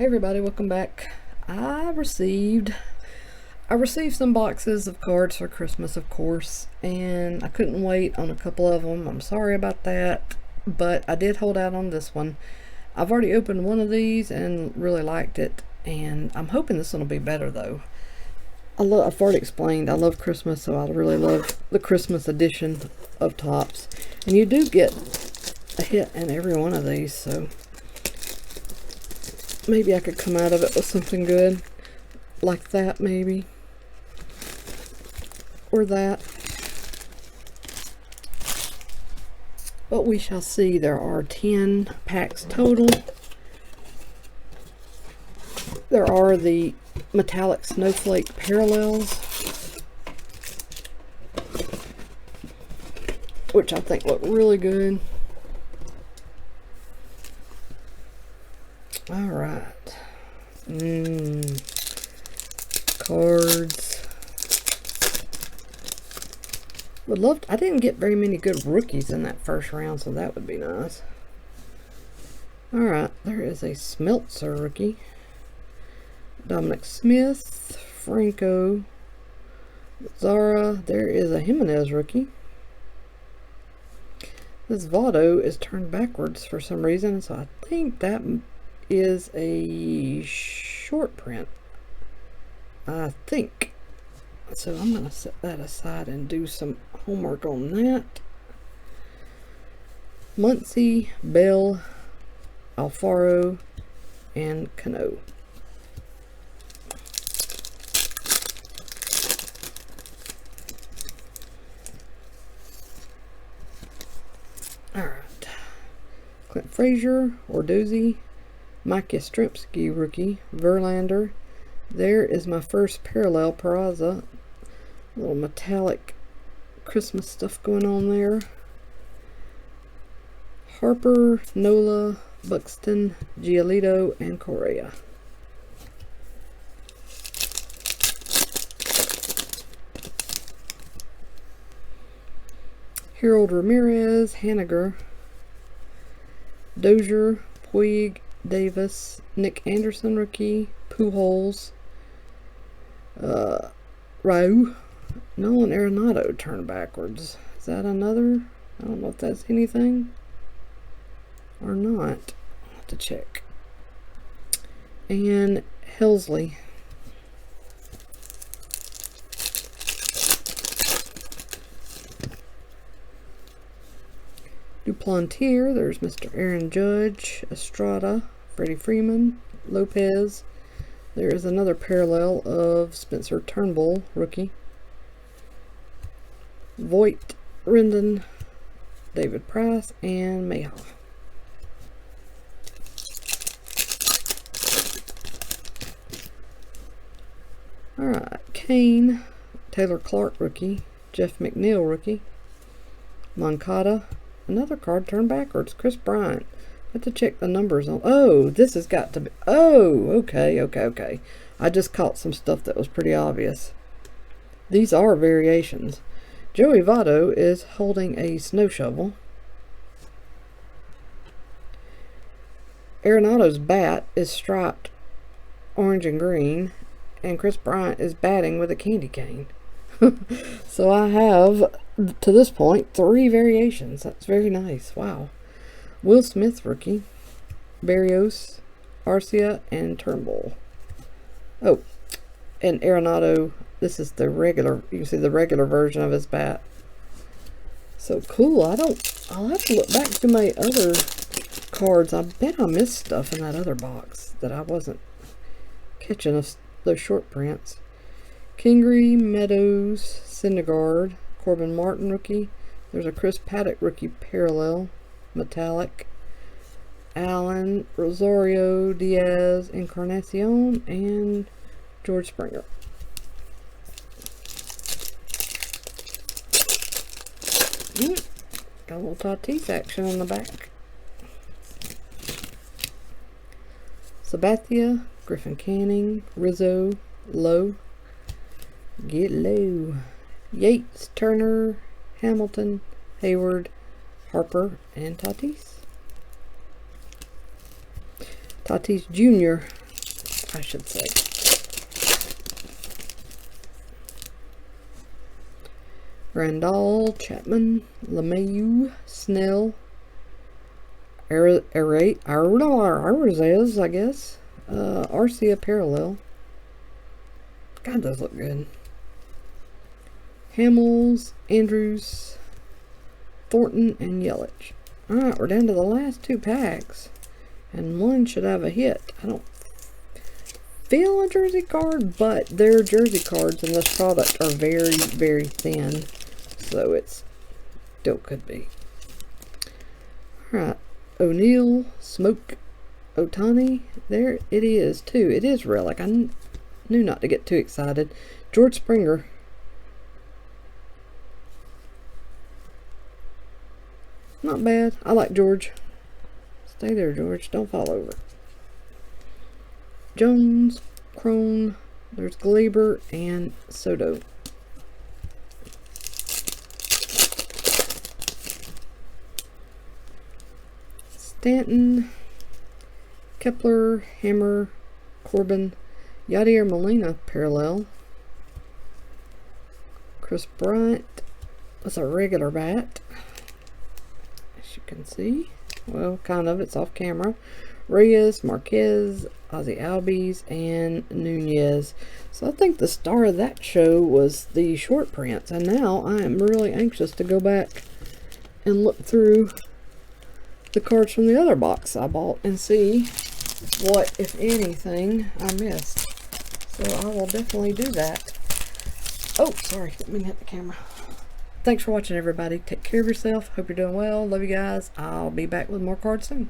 Hey everybody, welcome back. I received some boxes of cards for Christmas, of course, and I couldn't wait on a couple of them. I'm sorry about that, but I did hold out on this one. I've already opened one of these and really liked it, and I'm hoping this one will be better though. I've already explained I love Christmas, so I really love the Christmas edition of Topps, and you do get a hit in every one of these, so maybe I could come out of it with something good, like that maybe, or that. But we shall see. There are 10 packs total. There are the metallic snowflake parallels, which I think look really good. Alright. Cards. Would love to, I didn't get very many good rookies in that first round, so that would be nice. Alright, there is a Smeltzer rookie. Dominic Smith, Franco, Zara. There is a Jimenez rookie. This Votto is turned backwards for some reason, so I think that is a short print, I think. So I'm going to set that aside and do some homework on that. Muncy, Bell, Alfaro, and Cano. Alright. Clint Frazier, Ordozzi, Mike Yastrzemski rookie, Verlander. There is my first parallel, Peraza. Little metallic Christmas stuff going on there. Harper, Nola, Buxton, Giolito, and Correa. Harold Ramirez, Haniger, Dozier, Puig, Davis, Nick Anderson rookie, Pujols, Ryu, Nolan Arenado turned backwards. Is that another? I don't know if that's anything or not. I'll have to check. And Helsley. Duplantier, there's Mr. Aaron Judge, Estrada, Freddie Freeman, Lopez. There is another parallel of Spencer Turnbull, rookie. Voigt, Rendon, David Price, and Mayhaw. Alright, Kane, Taylor Clark rookie, Jeff McNeil rookie, Moncada, another card turned backwards, Chris Bryant. I have to check the numbers on. Oh, this has got to be. Oh, okay. I just caught some stuff that was pretty obvious. These are variations. Joey Votto is holding a snow shovel. Arenado's bat is striped orange and green, and Chris Bryant is batting with a candy cane. So I have, to this point, 3 variations. That's very nice. Wow. Will Smith rookie, Barrios, Arcia, and Turnbull. Oh, and Arenado, this is the regular, you can see the regular version of his bat. So cool. I'll have to look back to my other cards. I bet I missed stuff in that other box that I wasn't catching those short prints. Kingery, Meadows, Syndergaard, Corbin Martin rookie. There's a Chris Paddock rookie parallel, metallic. Allen, Rosario, Diaz, Encarnacion, and George Springer. Got a little Tatis action on the back. Sabathia, Griffin Canning, Rizzo, Lowe. Get low. Yates, Turner, Hamilton, Hayward, Harper, and Tatis. Tatis Jr. I should say. Grandal, Chapman, LeMahieu, Snell, Arizez, I guess. Arcia Parallel. God, those look good. Hamels, Andrews, Thornton, and Yelich. Alright, we're down to the last 2 packs. And one should have a hit. I don't feel a jersey card, but their jersey cards in this product are very, very thin. So it's still could be. Alright. O'Neill, Smoke, Otani. There it is, too. It is relic. I knew not to get too excited. George Springer. Not bad. I like George. Stay there, George. Don't fall over. Jones, Crone. There's Glaber and Soto. Stanton, Kepler, Hammer, Corbin, Yadier Molina parallel. Chris Bryant. That's a regular bat. As you can see. Well, kind of. It's off camera. Reyes, Marquez, Ozzie Albies, and Nunez. So I think the star of that show was the short prints. And now I am really anxious to go back and look through the cards from the other box I bought and see what, if anything, I missed. So I will definitely do that. Oh, sorry. Didn't mean to hit the camera. Thanks for watching, everybody. Take care of yourself. Hope you're doing well. Love you guys. I'll be back with more cards soon.